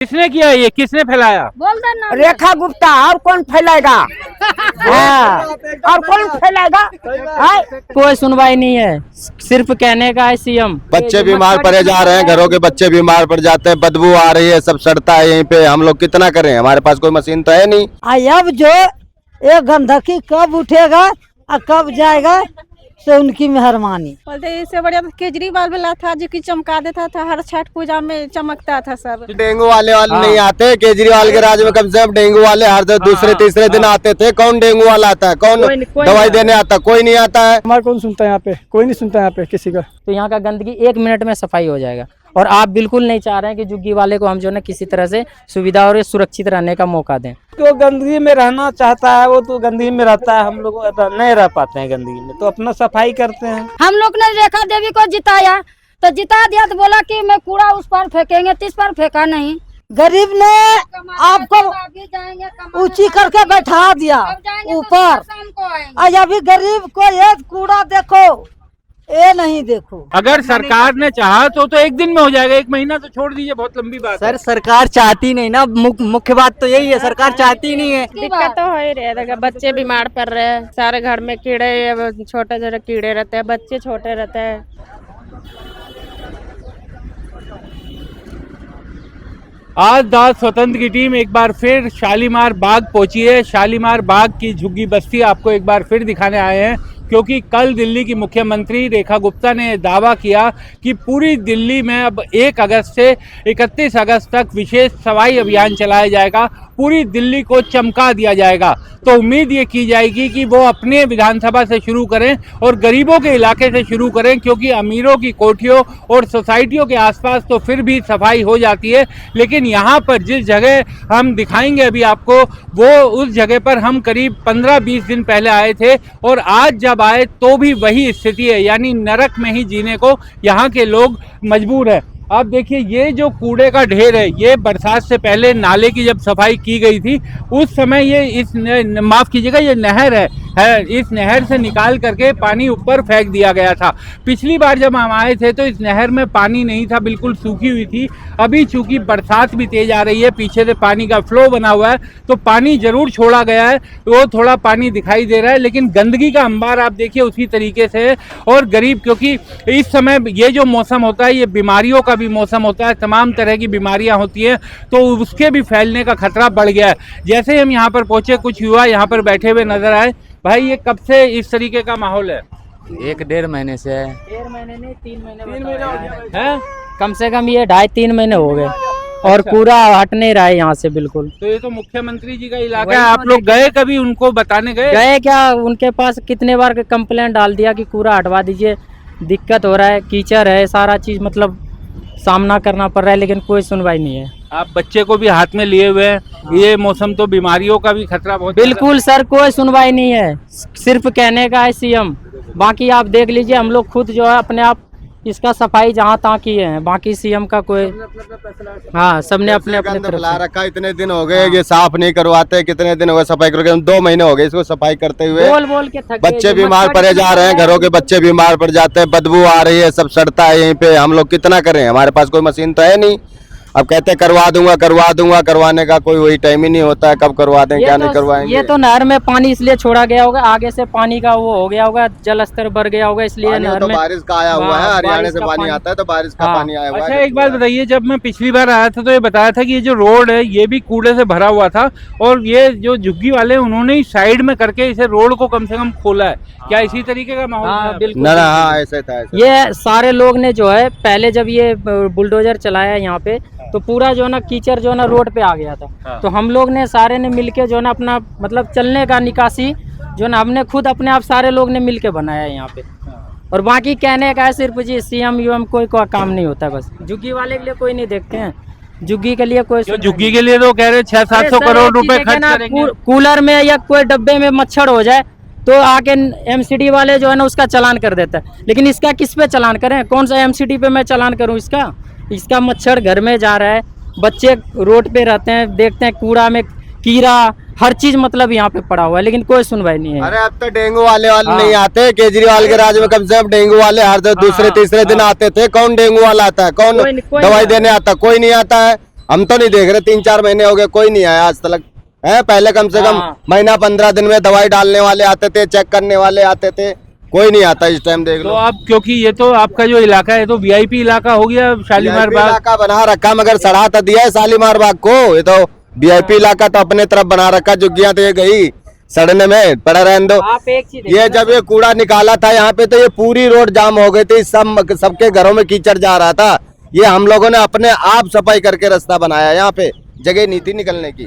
किसने किया ये, किसने फैलाया? बोल देना रेखा गुप्ता। और कौन फैलाएगा? हाँ, और कौन फैलाएगा? कोई सुनवाई नहीं है, सिर्फ कहने का है सीएम। बच्चे बीमार पड़े जा रहे हैं, घरों के बच्चे बीमार पड़ जाते हैं, बदबू आ रही है, सब सड़ता है यहीं पे। हम लोग कितना करें, हमारे पास कोई मशीन तो है नहीं। अब जो ये गंदगी कब उठेगा और कब जाएगा से उनकी मेहरबानी। बोलते इससे बढ़िया तो केजरीवाल वाला था जो कि चमका देता था, हर छठ पूजा में चमकता था सब। डेंगू वाले नहीं आते केजरीवाल के राज में, कम से कम डेंगू वाले हर दूसरे तीसरे दिन आते थे। कौन डेंगू वाला आता है? कौन दवाई देने आता? कोई नहीं आता है। हमारा कौन सुनता है यहाँ पे? कोई नहीं सुनता है यहाँ पे किसी का। तो यहाँ का गंदगी 1 मिनट में सफाई हो जाएगा। और आप बिल्कुल नहीं चाह रहे हैं कि झुग्गी वाले को हम जो है किसी तरह से सुविधा और सुरक्षित रहने का मौका दें। तो गंदगी में रहना चाहता है वो तो गंदगी में रहता है, हम लोग नहीं रह पाते हैं गंदगी में, तो अपना सफाई करते हैं। हम लोग ने रेखा देवी को जिताया तो जिता दिया तो बोला कि मैं कूड़ा उस पर फेंकेंगे, तो इस पर फेंका नहीं। गरीब ने आपको ऊंची करके बैठा दिया ऊपर, आज अभी गरीब को ये कूड़ा देखो, ये नहीं देखो। अगर सरकार ने चाहा तो 1 दिन में हो जाएगा, 1 महीना तो छोड़ दीजिए, बहुत लंबी बात है। सर सरकार चाहती नहीं ना, मुख्य बात तो यही है, सरकार चाहती नहीं है। दिक्कत तो हो ही रही है, बच्चे बीमार पड़ रहे हैं, सारे घर में कीड़े, छोटे छोटे कीड़े रहते हैं, बच्चे छोटे रहते हैं। आज दाद स्वतंत्र की टीम एक बार फिर शालीमार बाग पहुंची है। शालीमार बाग की झुग्गी बस्ती आपको एक बार फिर दिखाने आए हैं, क्योंकि कल दिल्ली की मुख्यमंत्री रेखा गुप्ता ने दावा किया कि पूरी दिल्ली में अब 1 अगस्त से 31 अगस्त तक विशेष सफाई अभियान चलाया जाएगा, पूरी दिल्ली को चमका दिया जाएगा। तो उम्मीद ये की जाएगी कि वो अपने विधानसभा से शुरू करें और गरीबों के इलाके से शुरू करें, क्योंकि अमीरों की कोठियों और सोसाइटियों के आसपास तो फिर भी सफाई हो जाती है, लेकिन यहाँ पर जिस जगह हम दिखाएंगे अभी आपको, वो उस जगह पर हम करीब 15-20 दिन पहले आए थे और आज जब आए तो भी वही स्थिति है, यानी नरक में ही जीने को यहाँ के लोग मजबूर है। आप देखिए ये जो कूड़े का ढेर है, ये बरसात से पहले नाले की जब सफाई की गई थी उस समय ये माफ कीजिएगा, ये नहर है, इस नहर से निकाल करके पानी ऊपर फेंक दिया गया था। पिछली बार जब हम आए थे तो इस नहर में पानी नहीं था, बिल्कुल सूखी हुई थी। अभी चूंकि बरसात भी तेज आ रही है, पीछे से पानी का फ्लो बना हुआ है, तो पानी जरूर छोड़ा गया है, वो थोड़ा पानी दिखाई दे रहा है, लेकिन गंदगी का अंबार आप देखिए उसी तरीके से है। और गरीब, क्योंकि इस समय ये जो मौसम होता है ये बीमारियों का भी मौसम होता है, तमाम तरह की बीमारियां होती हैं, तो उसके भी फैलने का खतरा बढ़ गया है। जैसे हम यहाँ पर पहुंचे, कुछ युवा यहाँ पर बैठे हुए नजर आए। भाई ये कब से इस तरीके का माहौल है? 1-1.5 महीने से है। 1.5 महीने नहीं, 3 महीने है? कम से कम ये 2.5-3 महीने हो गए और कूड़ा हट नहीं रहा है यहाँ से बिल्कुल। तो ये तो मुख्यमंत्री जी का इलाका है, आप लोग गए कभी उनको बताने गए क्या? उनके पास कितने बार कंप्लेंट डाल दिया कि कूड़ा हटवा दीजिए, दिक्कत हो रहा है, कीचड़ है, सारा चीज मतलब सामना करना पड़ रहा है, लेकिन कोई सुनवाई नहीं है। आप बच्चे को भी हाथ में लिए हुए हैं, ये मौसम तो बीमारियों का भी खतरा बहुत। बिल्कुल सर, कोई सुनवाई नहीं है, सिर्फ कहने का है सीएम। बाकी आप देख लीजिए, हम लोग खुद जो है अपने आप इसका सफाई जहाँ तहाँ किए हैं, बाकी सीएम का कोई, हाँ सबने अपने अपने तरफ ला रखा। इतने दिन हो गए ये साफ नहीं करवाते, कितने दिन हो गए सफाई करके? 2 महीने हो गए इसको सफाई करते हुए। बोल के थक गए। बच्चे बीमार पड़े जा रहे हैं, घरों के बच्चे बीमार पड़ जाते हैं, बदबू आ रही है, सब सड़ता है यहीं पे। हम लोग कितना करें, हमारे पास कोई मशीन तो है नहीं। अब कहते करवा दूंगा, करवाने का कोई वही टाइम ही नहीं होता है, कब करवा दें क्या नहीं करवाएंगे। ये तो नहर में पानी इसलिए छोड़ा गया होगा, आगे से पानी का वो हो गया होगा, जल स्तर बढ़ गया होगा, इसलिए नहर में बारिश का आया हुआ है, हरियाणा से पानी आता है तो बारिश का पानी आया हुआ है। अच्छा एक बात बताइए, जब मैं पिछली बार आया था तो ये बताया था कि ये जो रोड है ये भी कूड़े से भरा हुआ था, और ये जो झुग्गी वाले उन्होंने ही साइड में करके इसे रोड को कम से कम खोला है, क्या इसी तरीके का माहौल? हाँ बिल्कुल, ऐसे था। ये सारे लोग ने जो है पहले जब ये बुलडोजर चलाया यहाँ पे, तो पूरा जो है ना कीचड़ जो है ना रोड पे आ गया था। हाँ। तो हम लोग ने सारे ने मिलके जो है ना अपना मतलब चलने का निकासी जो ना हमने खुद अपने आप सारे लोग ने मिलके बनाया है यहाँ पे। और बाकी कहने का है सिर्फ जी सीएम यूएम कोई काम नहीं होता है, बस झुग्गी वाले के लिए कोई नहीं देखते हैं, झुग्गी के लिए कोई, झुग्गी के लिए तो कह रहे 600-700 करोड़ रुपए खर्च करेंगे। कूलर में या कोई डब्बे में मच्छर हो जाए तो आके एमसीडी वाले जो है ना उसका चालान कर देता है, लेकिन इसका किस पे चालान करें? कौन सा एमसीडी पे मैं चालान करूं इसका मच्छर घर में जा रहा है, बच्चे रोड पे रहते हैं, देखते हैं कूड़ा में कीड़ा, हर चीज मतलब यहाँ पे पड़ा हुआ है, लेकिन कोई सुनवाई नहीं है। अरे अब तो डेंगू वाले नहीं आते केजरीवाल के राज में, कम से कम डेंगू वाले हर दूसरे तीसरे दिन आते थे। कौन डेंगू वाला आता है? कौन दवाई देने आता? कोई नहीं आता है। हम तो नहीं देख रहे, 3-4 महीने हो गए कोई नहीं आया आज तक है। पहले कम से कम महीना 15 दिन में दवाई डालने वाले आते थे, चेक करने वाले आते थे, कोई नहीं आता इस टाइम देख तो लो। अब क्योंकि ये तो आपका जो इलाका है तो वीआईपी इलाका हो गया शालीमार VIP बाग। इलाका बना रखा, मगर सड़ा तो दिया है शालीमार बाग को। ये तो VIP इलाका तो अपने तरफ बना रखा, झुग्गियां तो ये गई सड़ने में, पड़ा रहने दो। आप एक चीज ये जब ये कूड़ा निकाला था यहाँ पे तो ये पूरी रोड जाम हो गई थी, सबके घरों में कीचड़ जा रहा था। ये हम लोगों ने अपने आप सफाई करके रास्ता बनाया, यहाँ पे जगह नहीं थी निकलने की।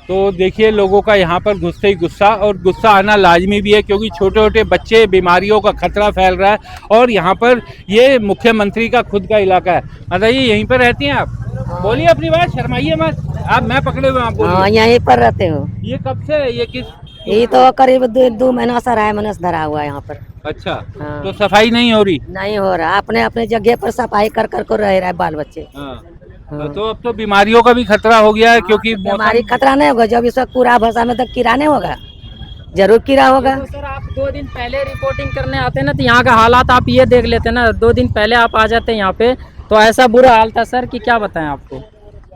तो देखिए लोगों का यहाँ पर गुस्से ही गुस्सा, और गुस्सा आना लाजमी भी है क्योंकि छोटे छोटे बच्चे, बीमारियों का खतरा फैल रहा है। और यहाँ पर ये मुख्यमंत्री का खुद का इलाका है। बताइए यहीं पर रहती हैं आप? बोलिए अपनी बात, शर्माइए मत आप, मैं पकड़े हुए आप बोलिए। हाँ यहीं पर रहते हो। ये कब से है? ये किस? ये तो करीब 2 महीना से रहा है, मनस धरा हुआ है यहाँ पर। अच्छा, हाँ। तो सफाई नहीं हो रही? नहीं हो रहा, अपने अपने जगह पर सफाई कर कर को रह रहा है बाल बच्चे। हाँ। तो अब तो बीमारियों का भी खतरा हो गया है क्योंकि बीमारी खतरा नहीं होगा जब इसका पूरा भाषा में तो कीड़ा नहीं होगा, जरूर कीड़ा होगा। तो सर आप 2 दिन पहले रिपोर्टिंग करने आते ना, तो यहाँ का हालात आप ये देख लेते ना। 2 दिन पहले आप आ जाते यहाँ पे तो ऐसा बुरा हाल था सर कि क्या बताएं आपको।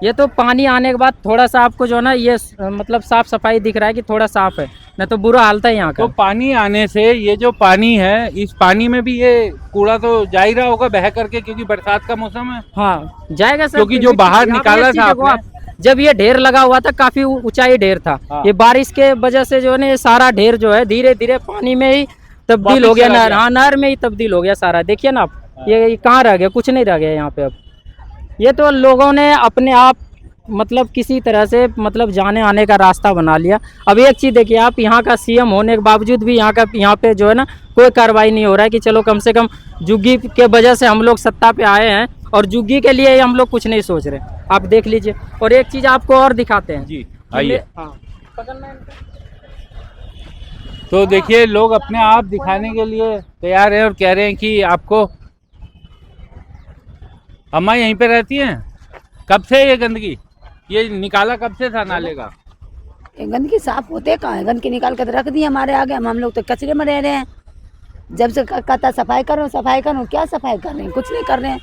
ये तो पानी आने के बाद थोड़ा सा आपको जो है ना ये मतलब साफ सफाई दिख रहा है कि थोड़ा साफ है, नहीं तो बुरा हाल था यहाँ का। तो पानी आने से ये जो पानी है, इस पानी में भी ये कूड़ा तो जा ही रहा होगा बह करके, क्योंकि बरसात का मौसम है। हाँ जाएगा सर, क्योंकि जो बाहर यहाँ पे निकाला एक चीज था देखो आपने। आप, जब ये ढेर लगा हुआ था काफी ऊंचाई ढेर था। हाँ। ये बारिश के वजह से जो है ना ये सारा ढेर जो है धीरे धीरे पानी में ही तब्दील वापिस हो गया, चला नहर, गया। हाँ नहर में ही तब्दील हो गया सारा। देखिए ना आप, ये कहाँ रह गया, कुछ नहीं रह गया यहाँ पे अब। ये तो लोगों ने अपने आप मतलब किसी तरह से मतलब जाने आने का रास्ता बना लिया। अब एक चीज़ देखिए आप, यहाँ का CM होने के बावजूद भी यहाँ पे जो है ना कोई कार्रवाई नहीं हो रहा है कि चलो कम से कम जुग्गी के वजह से हम लोग सत्ता पे आए हैं और जुग्गी के लिए हम लोग कुछ नहीं सोच रहे। आप देख लीजिए। और एक चीज़ आपको और दिखाते हैं जी आइए। हाँ पकड़ना है इनको। तो देखिए लोग अपने आप दिखाने के लिए तैयार हैं और कह रहे हैं कि आपको। अम्मा यहीं पे रहती हैं? कब से ये गंदगी, ये निकाला कब से था नाले का? ये गंदगी साफ होते कहाँ है, गंदगी निकाल कर रख दी हमारे आगे। हम लोग तो कचरे में रह रहे हैं। जब से कहता सफाई करो सफाई करो, क्या सफाई कर रहे हैं, कुछ नहीं कर रहे हैं।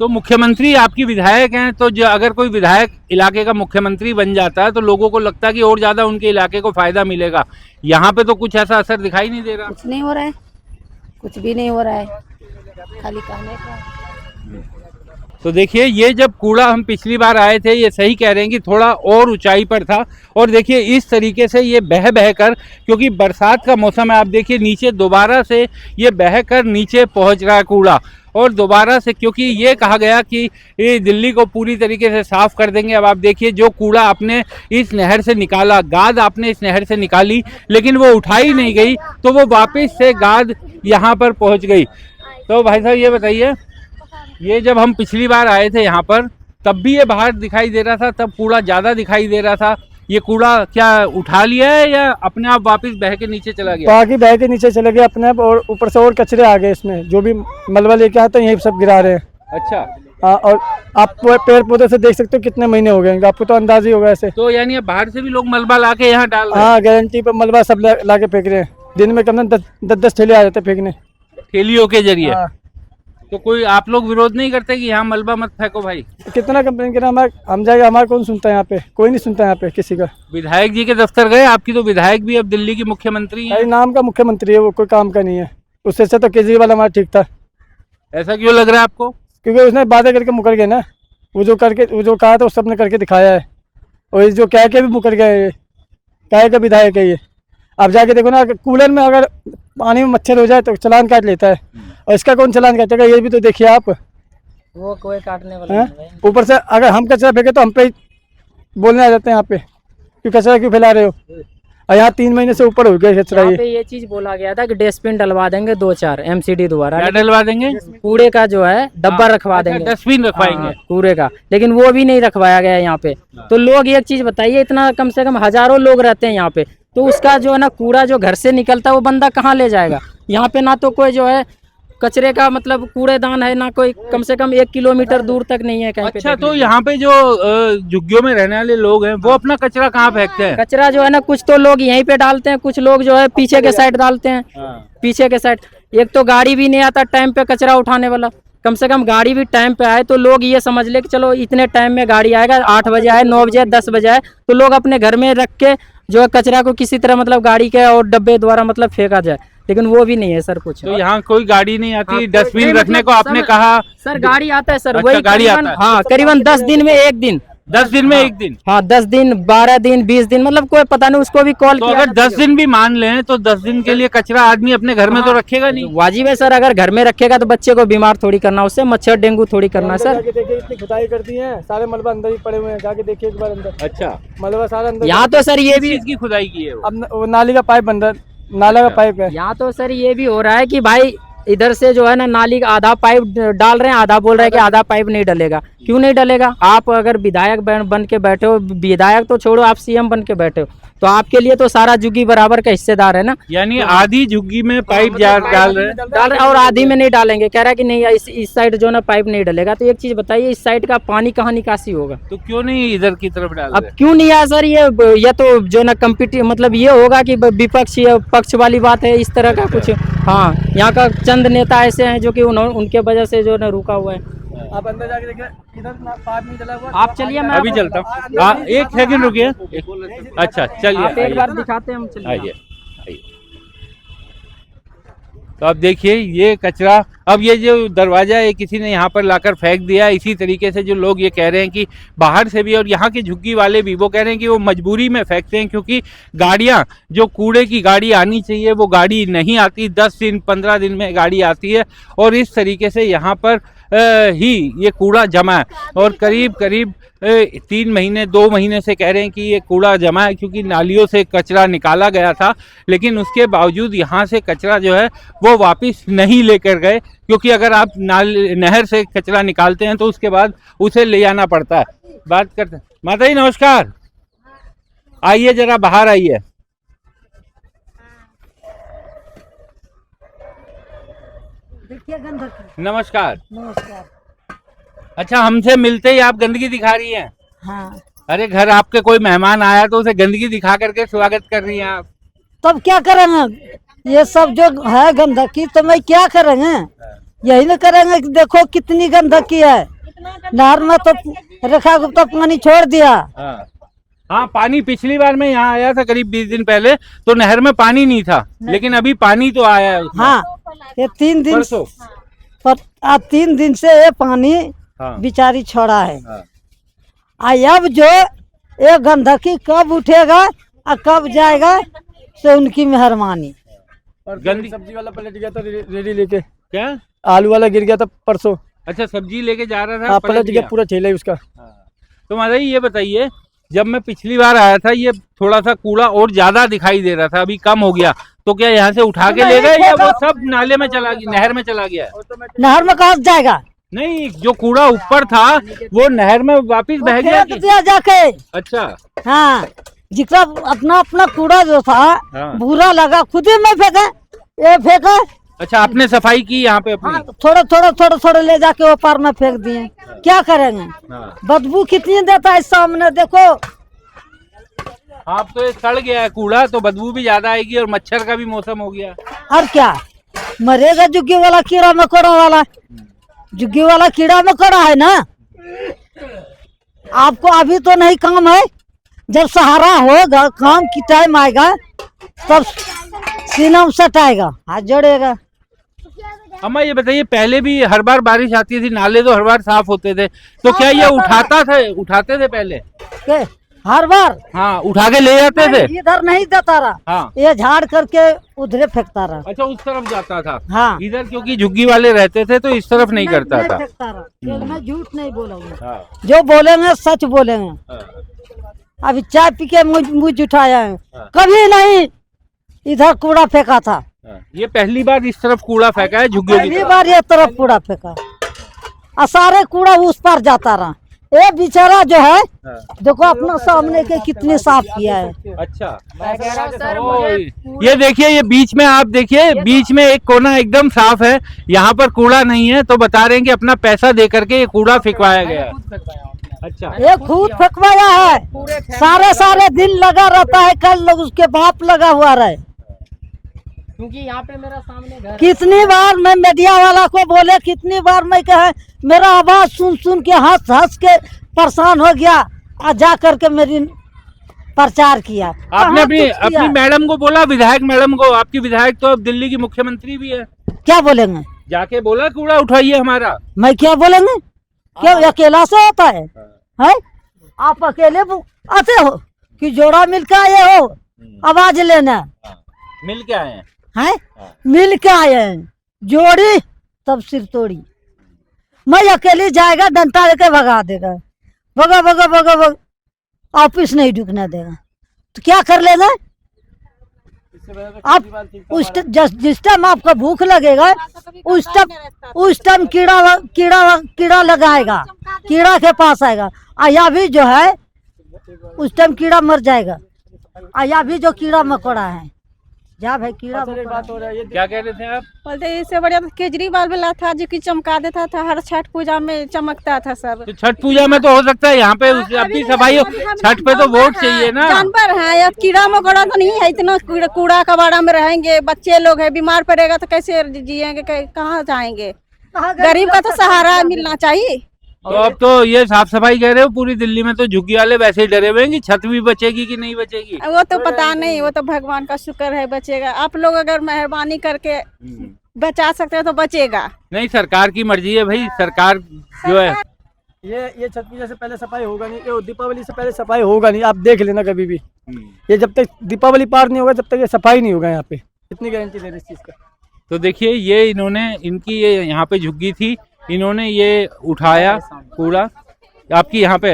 तो मुख्यमंत्री आपकी विधायक हैं, तो जो अगर कोई विधायक इलाके का मुख्यमंत्री बन जाता है तो लोगों को लगता है कि और ज्यादा उनके इलाके को फायदा मिलेगा। यहाँ पे तो कुछ ऐसा असर दिखाई नहीं दे रहा। कुछ नहीं हो रहा है, कुछ भी नहीं हो रहा है, खाली कहने का। तो देखिए ये जब कूड़ा हम पिछली बार आए थे, ये सही कह रहे हैं कि थोड़ा और ऊंचाई पर था, और देखिए इस तरीके से ये बह बह कर, क्योंकि बरसात का मौसम है, आप देखिए नीचे दोबारा से ये बह कर नीचे पहुंच रहा है कूड़ा। और दोबारा से, क्योंकि ये कहा गया कि ये दिल्ली को पूरी तरीके से साफ कर देंगे। अब आप देखिए जो कूड़ा आपने इस नहर से निकाला, गाद आपने इस नहर से निकाली, लेकिन वो उठाई नहीं गई, तो वो वापस से गाद यहाँ पर पहुँच गई। तो भाई साहब ये बताइए, ये जब हम पिछली बार आए थे यहाँ पर तब भी ये बाहर दिखाई दे रहा था, तब कूड़ा ज़्यादा दिखाई दे रहा था। ये कूड़ा क्या उठा लिया है या अपने आप वापस बह के नीचे चला गया? बाकी बह के नीचे चले गए अपने आप, और ऊपर से और कचरे आ गए इसमें। जो भी मलबा लेके आते हैं यही सब गिरा रहे हैं। अच्छा। हाँ, और आप पेड़ पौधे से देख सकते हो कितने महीने हो गए, आपको तो अंदाज ही होगा ऐसे। तो यानी अब बाहर से भी लोग मलबा ला के यहाँ डाल रहे हैं? हाँ गारंटी पे मलबा सब ला के फेंक रहे हैं। दिन में कम से कम 10 ठेले आ जाते फेंकने, ठेलियों के जरिए। हाँ। तो कोई आप लोग विरोध नहीं करते कि यहाँ मलबा मत फेंको भाई? कितना कंप्लेन करें, हम जाएंगे, हमारा कौन सुनता है यहाँ पे, कोई नहीं सुनता यहाँ पे किसी का। विधायक जी के दफ्तर गए? आपकी तो विधायक भी अब दिल्ली की मुख्यमंत्री हैं। भाई नाम का मुख्यमंत्री है वो, कोई काम का नहीं है। उससे अच्छा तो केजरीवाल हमारा ठीक था। ऐसा क्यों लग रहा है आपको? क्योंकि उसने वादे करके मुकर गए ना, वो जो कहा था वो सबने करके दिखाया है। और ये जो कह के भी मुकर गए, ये कह के विधायक है ये। अब जाके देखो ना, कूलर में अगर पानी में मच्छर हो जाए तो चालान काट लेता है, और इसका कौन चालान काटेगा, ये भी तो देखिए आप। वो कोई काटने वाला हैं? नहीं भाई। ऊपर से अगर हम कचरा फेंके तो हम पे ही बोलने आ जाते हैं यहाँ पे कि कचरा क्यों फैला रहे हो। और यहाँ 3 महीने से ऊपर हो गया कचरा। यहाँ पे ये चीज बोला गया था कि डस्टबिन डलवा देंगे 2-4 MCD द्वारा, क्या डलवा देंगे? कूड़े का जो है डब्बा रखवा अच्छा, देंगे, डस्टबिन रखवाएंगे। हाँ, कूड़े का, लेकिन वो भी नहीं रखवाया गया यहाँ पे। तो लोग एक चीज बताइए, इतना कम से कम हजारों लोग रहते हैं यहाँ पे, तो उसका जो है ना कूड़ा जो घर से निकलता है वो बंदा कहाँ ले जाएगा? यहाँ पे ना तो कोई जो है कचरे का मतलब कूड़ेदान है, ना कोई कम से कम 1 किलोमीटर दूर तक नहीं है कहीं पे। अच्छा, तो यहाँ पे जो झुग्गियों में रहने वाले लोग हैं वो अपना कचरा कहाँ फेंकते हैं? कचरा जो है ना कुछ तो लोग यहीं पे डालते हैं, कुछ लोग जो है पीछे के साइड डालते हैं। पीछे के साइड एक तो गाड़ी भी नहीं आता टाइम पे कचरा उठाने वाला, कम से कम गाड़ी भी टाइम पे आए तो लोग ये समझ ले कि चलो इतने टाइम में गाड़ी आएगा, 8 बजे आए, 9 बजे, 10 बजे आए, तो लोग अपने घर में रख के जो है कचरा को किसी तरह मतलब गाड़ी के और डब्बे द्वारा मतलब फेंका जाए, लेकिन वो भी नहीं है सर कुछ। तो यहाँ कोई गाड़ी नहीं आती हाँ, डस्टबिन नहीं, रखने मतलब को? आपने सर- कहा सर गाड़ी आता है सर, अच्छा, वही गाड़ी करीबन, आता है। हाँ करीबन 10 दिन में एक दिन, 10 दिन में एक दिन? हाँ 10 दिन, 12 दिन, 20 दिन, मतलब कोई पता नहीं, उसको भी कॉल तो किया अगर जाता 10 दिन भी मान लें तो 10 दिन के लिए कचरा आदमी अपने घर में तो रखेगा नहीं। वाजिब है सर, अगर घर में रखेगा तो बच्चे को बीमार थोड़ी करना, उससे मच्छर डेंगू थोड़ी करना है सर। जाके देखिए इतनी खुदाई कर दी है, सारे मलबा अंदर ही पड़े हुए हैं, जाके देखिए एक बार अंदर अच्छा, मलबा सारा अंदर। यहाँ तो सर ये किस भी, चीज की खुदाई की है वो? अब वो नाली का पाइप बन रहा है, नाला का पाइप है। यहाँ तो सर ये भी हो रहा है कि भाई इधर से जो है ना नाली का आधा पाइप डाल रहे हैं, आधा बोल रहे हैं कि आधा पाइप नहीं डलेगा। क्यों नहीं डलेगा? आप अगर विधायक बन के बैठे हो, विधायक तो छोड़ो, आप सीएम बन के बैठे हो, तो आपके लिए तो सारा झुग्गी बराबर का हिस्सेदार है ना। यानी आधी झुग्गी में पाइप डाल रहे हैं। डाल रहे और आधी में नहीं डालेंगे, कह रहा है कि नहीं इस साइड जो ना पाइप नहीं डलेगा। तो एक चीज बताइए, इस साइड का पानी कहाँ निकासी होगा? तो क्यों नहीं इधर की तरफ डाल अब रहे? क्यों नहीं आया सर? ये तो जो ना मतलब ये होगा कि विपक्ष या पक्ष वाली बात है, इस तरह का कुछ। हाँ, यहाँ का चंद नेता ऐसे हैं जो कि उनके वजह से जो ना रुका हुआ है। आप अंदर जाके देखिए, इधर पाइप नहीं डला हुआ। आप चलिए, मैं अभी चलता हूँ। हाँ, एक सेकंड रुकिए। अच्छा चलिए, आप एक बार आइए दिखाते हैं, हम चलिए। आइए। तो अब देखिए ये कचरा, अब ये जो दरवाजा है किसी ने यहाँ पर लाकर फेंक दिया। इसी तरीके से जो लोग ये कह रहे हैं कि बाहर से भी, और यहाँ के झुग्गी वाले भी, वो कह रहे हैं कि वो मजबूरी में फेंकते हैं क्योंकि गाड़ियाँ, जो कूड़े की गाड़ी आनी चाहिए वो गाड़ी नहीं आती। 10 दिन 15 दिन में गाड़ी आती है और इस तरीके से यहाँ पर ही ये कूड़ा जमा है। और करीब करीब 3 महीने 2 महीने से कह रहे हैं कि ये कूड़ा जमा है क्योंकि नालियों से कचरा निकाला गया था, लेकिन उसके बावजूद यहाँ से कचरा जो है वो वापस नहीं लेकर गए, क्योंकि अगर आप नहर से कचरा निकालते हैं तो उसके बाद उसे ले जाना पड़ता है। बात करते हैं। माता जी नमस्कार, आइए जरा बाहर आइए। देखिए गंदगी। नमस्कार। नमस्कार। अच्छा, हमसे मिलते ही आप गंदगी दिखा रही हैं? हाँ, अरे घर आपके कोई मेहमान आया तो उसे गंदगी दिखा करके स्वागत कर रही हैं आप। तब क्या करेंगे? ये सब जो है गंदगी, तो मैं क्या करेंगे? यही ना करेंगे कि देखो कितनी गंदगी है। नहर में तो रेखा गुप्ता पानी छोड़ दिया। हाँ, पानी पिछली बार मैं यहाँ आया था करीब 20 दिन पहले, तो नहर में पानी नहीं था, लेकिन अभी पानी तो आया है उसमें। हाँ, ये 3 दिन परसों। पर 3 दिन से ये पानी हाँ। बिचारी छोड़ा है। हाँ। अब जो ये गंदगी कब उठेगा और कब जाएगा, से उनकी मेहरबानी। और गंदी- सब्जी वाला पलट गया था रेडी लेके, क्या? आलू वाला गिर गया था परसों। अच्छा, सब्जी लेके जा रहा था, हाँ, पलट पलट गया गया। पूरा ठेला ही उसका। तो माता जी ये बताइए, जब मैं पिछली बार आया था ये थोड़ा सा कूड़ा और ज्यादा दिखाई दे रहा था, अभी कम हो गया, तो क्या यहाँ से उठा के ले गए या वो सब नाले में चला गया, नहर में चला गया? नहर में कहाँ से जाएगा? नहीं, जो कूड़ा ऊपर था वो नहर में वापस बह गया फेंक कि? दिया जाके। अच्छा। हाँ, जितना अपना अपना कूड़ा जो था हाँ। बुरा लगा, खुद ही मैं फेंका, ये फेंका। अच्छा, आपने सफाई की यहाँ पे अपनी? हाँ, थोड़ा ले जाके वो पार में फेंक दिए। क्या करेंगे? हाँ। बदबू कितनी देता है सामने देखो। आप तो ये सड़ गया है कूड़ा, तो बदबू भी ज्यादा आएगी और मच्छर का भी मौसम हो गया। और क्या मरेगा? जुग्गी वाला कीड़ा मकोड़ा वाला, जुग्गी वाला कीड़ा मकोड़ा है ना। आपको अभी तो नहीं काम है, जब सहारा होगा, काम की टाइम आएगा, तब सीना में सटाएगा, हाथ जोड़ेगा। अम्मा ये बताइए, पहले भी हर बार बारिश आती थी, नाले तो हर बार साफ होते थे, तो क्या ये उठाते थे पहले? के हर बार? हाँ, उठा के ले जाते थे। इधर नहीं देता रहा, हाँ। ये झाड़ करके उधरे फेंकता रहा। अच्छा, उस तरफ जाता था। हाँ, इधर क्योंकि झुग्गी वाले रहते थे तो इस तरफ नहीं करता था। फेंकता रहा। मैं झूठ नहीं बोलूंगा, हाँ। जो बोलेंगे सच बोलेंगे। अभी चाय पी के मुझ उठाया है, कभी नहीं इधर कूड़ा फेंका था। ये पहली बार इस तरफ कूड़ा फेंका है झुग्गियों की पहली तरफ। बार ये तरफ कूड़ा फेंका, और सारे कूड़ा उस पार जाता रहा। ये बेचारा जो है, देखो अपना सामने के कितने साफ किया है। अच्छा। ये देखिए, ये बीच में आप देखिए, बीच में एक कोना एकदम साफ है, यहाँ पर कूड़ा नहीं है, तो बता रहे हैं कि अपना पैसा दे करके ये कूड़ा फेंकवाया गया है। अच्छा, ये खुद फेंकवाया है, सारे दिन लगा रहता है, कल लोग उसके बाप लगा हुआ रहे। क्योंकि यहाँ पे मेरा सामने घर है। कितनी बार मैं मीडिया वाला को बोले, कितनी बार मैं कहे, मेरा आवाज सुन सुन के हंस हंस के परेशान हो गया और जा करके मेरी प्रचार किया। आपने कहाँ अपनी कुछ किया? अपनी मैडम को बोला, विधायक मैडम को? आपकी विधायक तो अब दिल्ली की मुख्यमंत्री भी है, क्या बोलेंगे? जाके बोला कूड़ा उठाइए हमारा। मैं क्या बोलेंगे? क्या अकेला से होता है? आप अकेले आते हो कि जोड़ा मिलकर आए हो आवाज लेना? मिल के आए हैं। है मिल के आए हैं, जोड़ी तब सिर तोड़ी। मैं अकेले जाएगा डंडा लेके भगा देगा, भगा भगा भगा भगा, ऑफिस नहीं ढुकने देगा। तो क्या कर लेना आप? जिस टाइम आपको भूख लगेगा उस टाइम कीड़ा लगाएगा, कीड़ा के पास आएगा। या भी जो है उस टाइम कीड़ा मर जाएगा। या भी जो कीड़ा मकोड़ा है, जा भाई कीड़ा मकोड़ा। क्या कह रहे थे आप? बोलते इससे बढ़िया तो केजरीवाल वाला था जो कि चमका देता था, हर छठ पूजा में चमकता था सब। तो छठ पूजा में तो हो सकता है, यहाँ पे अपनी सफाई हो, छठ पे तो वोट चाहिए ना। जानवर है या कीड़ा मकोड़ा तो नहीं है, इतना कूड़ा कबाड़ा में रहेंगे। बच्चे लोग है, बीमार पड़ेगा तो कैसे जिएंगे, कहाँ जाएंगे? गरीब का तो सहारा मिलना चाहिए। तो अब तो ये साफ सफाई कह रहे हो पूरी दिल्ली में, तो झुग्गी वाले वैसे ही डरे हुए हैं कि छत भी बचेगी कि नहीं बचेगी। वो तो पता नहीं, वो तो भगवान का शुक्र है बचेगा। आप लोग अगर मेहरबानी करके बचा सकते हो तो बचेगा। नहीं, सरकार की मर्जी है भाई, सरकार जो है। ये छठ पूजा से पहले सफाई होगा नहीं, ये दीपावली से पहले सफाई होगा नहीं, आप देख लेना कभी भी। ये जब तक दीपावली पार नहीं होगा तब तक ये सफाई नहीं होगा यहाँ पे, इतनी गारंटी दे रही इस चीज का। तो देखिए ये इन्होंने, इनकी ये यहाँ पे झुग्गी थी, इन्होंने ये उठाया कूड़ा आपकी यहाँ पे।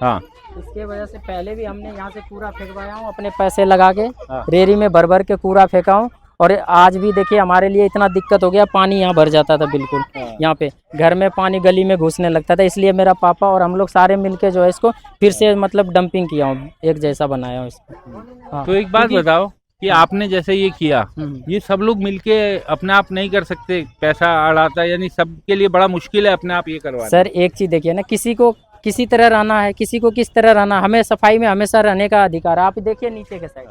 हाँ, इसके वजह से पहले भी हमने यहाँ से कूड़ा फेंकवाया हूँ, अपने पैसे लगा के हाँ। रेरी में भर भर के कूड़ा फेंका हूँ। और आज भी देखिए हमारे लिए इतना दिक्कत हो गया, पानी यहाँ भर जाता था बिल्कुल। यहाँ पे घर में पानी गली में घुसने लगता था, इसलिए मेरा पापा और हम लोग सारे मिलके जो है इसको फिर से मतलब डंपिंग किया हूँ, एक जैसा बनाया हूँ इसको। हाँ। तो एक बात बताओ कि आपने जैसे ये किया, ये सब लोग मिलके अपने आप नहीं कर सकते? पैसा अड़ाता है, यानी सबके लिए बड़ा मुश्किल है अपने आप ये करवाना। सर एक चीज देखिए ना, किसी को किसी तरह रहना है, किसी को किस तरह रहना, हमें सफाई में हमेशा रहने का अधिकार है। आप देखिए नीचे के साइड,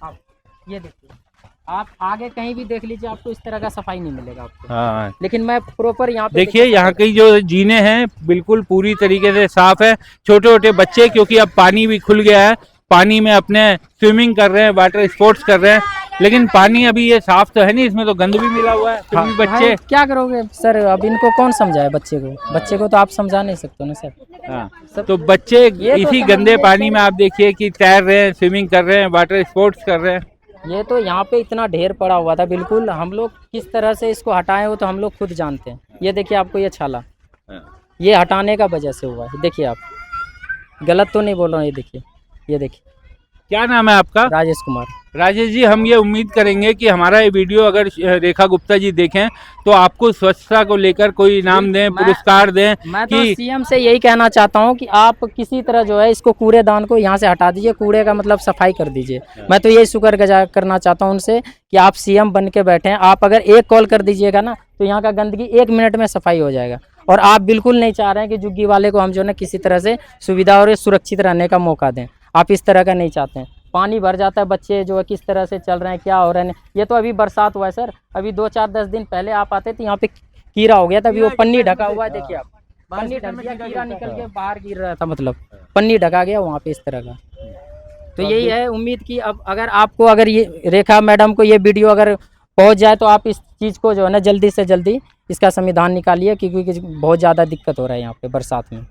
आप ये देखिए, आप आगे कहीं भी देख लीजिए, आपको इस तरह का सफाई नहीं मिलेगा आपको। हाँ, लेकिन मैं प्रॉपर यहाँ पे देखिए यहाँ की जो जीने हैं बिल्कुल पूरी तरीके से साफ है। छोटे छोटे बच्चे, क्योंकि अब पानी भी खुल गया है, पानी में अपने स्विमिंग कर रहे हैं, वाटर स्पोर्ट्स कर रहे हैं, लेकिन पानी अभी ये साफ तो है नहीं, इसमें तो गंद भी मिला हुआ है। फिर भी बच्चे हाँ, क्या करोगे सर? अब इनको कौन समझाए बच्चे को तो आप समझा नहीं सकते ना सर। हाँ, तो बच्चे इसी गंदे पानी में आप देखिए कि तैर रहे हैं, स्विमिंग कर रहे हैं, वाटर स्पोर्ट्स कर रहे हैं। ये तो यहाँ पे इतना ढेर पड़ा हुआ था, बिल्कुल हम लोग किस तरह से इसको हटाएं वो तो हम लोग खुद जानते हैं। ये देखिए आपको ये छाला, ये हटाने का वजह से हुआ है। देखिए आप, गलत तो नहीं बोल रहा हूँ। ये देखिए क्या नाम है आपका? राजेश कुमार। राजेश जी, हम ये उम्मीद करेंगे कि हमारा ये वीडियो अगर रेखा गुप्ता जी देखें तो आपको स्वच्छता को लेकर कोई इनाम दें, पुरस्कार दें। मैं तो सीएम से यही कहना चाहता हूं कि आप किसी तरह जो है इसको कूड़ेदान को यहाँ से हटा दीजिए, कूड़े का मतलब सफाई कर दीजिए। मैं तो यही शुक्र करना चाहता हूं उनसे कि आप सीएम बन के बैठे हैं। आप अगर एक कॉल कर दीजिएगा ना तो यहाँ का गंदगी 1 मिनट में सफाई हो जाएगा। और आप बिल्कुल नहीं चाह रहे हैं कि झुग्गी वाले को हम जो है किसी तरह से सुविधा और सुरक्षित रहने का मौका दें। आप इस तरह का नहीं चाहते हैं। पानी भर जाता है, बच्चे जो है किस तरह से चल रहे हैं, क्या हो रहे हैं। ये तो अभी बरसात हुआ है सर, अभी 2-4-10 दिन पहले आप आते थे यहाँ पे कीड़ा हो गया था, अभी वो पन्नी ढका हुआ है। देखिए आप, पन्नी ढक दिया, कीड़ा निकल के बाहर गिर रहा था, मतलब पन्नी ढका गया वहाँ पे इस तरह का। तो यही है उम्मीद की अब अगर आपको, अगर ये रेखा मैडम को ये वीडियो अगर पहुँच जाए तो आप इस चीज़ को जो है ना जल्दी से जल्दी इसका समाधान निकालिए, क्योंकि बहुत ज़्यादा दिक्कत हो रहा है यहाँ पे बरसात में।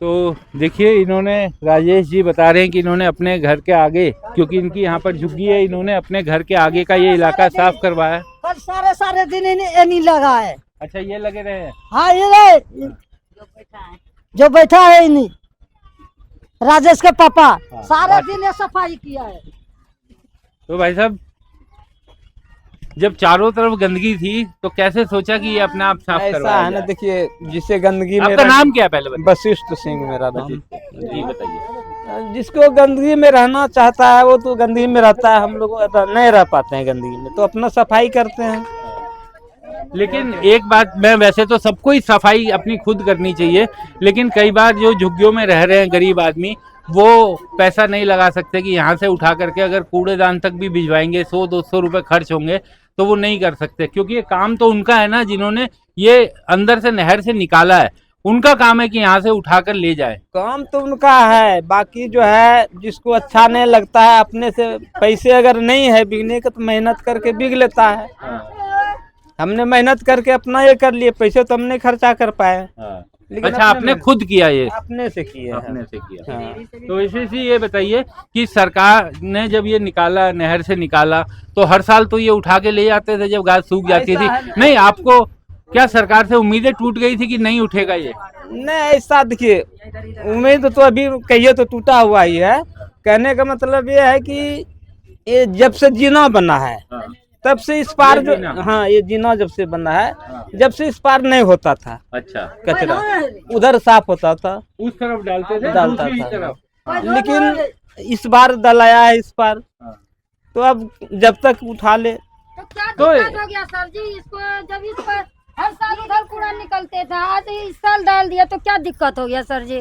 तो देखिए इन्होंने, राजेश जी बता रहे हैं कि इन्होंने अपने घर के आगे, क्योंकि इनकी यहाँ पर झुग्गी है, इन्होंने अपने घर के आगे का ये इलाका साफ करवाया। कल सारे दिन ये नहीं लगा है। अच्छा, ये लगे रहे हैं? हाँ, ये जो बैठा है इन्हीं राजेश के पापा, सारे दिन ये सफाई किया है। तो भाई साहब, जब चारों तरफ गंदगी थी तो कैसे सोचा कि ये अपने आप साफ ऐसा करवाया है ना, जाए? देखिए जिससे गंदगी में आपका नाम क्या है पहले बताइए? वशिष्ठ सिंह मेरा नाम। जी बताइए। जिसको गंदगी में रहना चाहता है वो तो गंदगी में रहता है, हम लोग नहीं रह पाते हैं गंदगी में, तो अपना सफाई करते हैं। लेकिन एक बात, मैं वैसे तो सबको ही सफाई अपनी खुद करनी चाहिए, लेकिन कई बार जो झुग्गियों में रह रहे हैं गरीब आदमी, वो पैसा नहीं लगा सकते कि यहाँ से उठा करके अगर कूड़ेदान तक भी भिजवाएंगे 100-200 रुपए खर्च होंगे तो वो नहीं कर सकते, क्योंकि ये काम तो उनका है ना, जिन्होंने ये अंदर से नहर से निकाला है, उनका काम है कि यहाँ से उठाकर ले जाए। काम तो उनका है, बाकी जो है जिसको अच्छा नहीं लगता है, अपने से पैसे अगर नहीं है बिकने का तो मेहनत करके बिक लेता है। हमने मेहनत करके अपना ये कर लिए, पैसे तो हमने खर्चा कर पाए। लेकिन अच्छा, आपने खुद किया ये? अपने से किया, अपने से किया। हाँ। तो इसी से ये बताइए कि सरकार ने जब ये निकाला, नहर से निकाला, तो हर साल तो ये उठा के ले जाते थे जब घास सूख जाती थी। नहीं, आपको क्या सरकार से उम्मीदें टूट गई थी कि नहीं उठेगा ये? नहीं, ऐसा देखिए, उम्मीद तो अभी कहिए तो टूटा हुआ ही है। कहने का मतलब ये है कि ये जब से जीना बना है तब से इस पार जो, हाँ, ये जीना जब से बना है, जब से इस पार नहीं होता था। अच्छा, कचरा उधर साफ होता था, उस तरफ डालते थे, डालता दूसरी था। तरफ। लेकिन इस बार डलाया है इस पार, तो अब जब तक उठा ले तो क्या तो दिक्कत हो गया सर जी? इसको जब इस पर हर साल उधर कूड़ा निकलते था, आज इस साल डाल दिया तो क्या दिक्कत हो गया सर जी?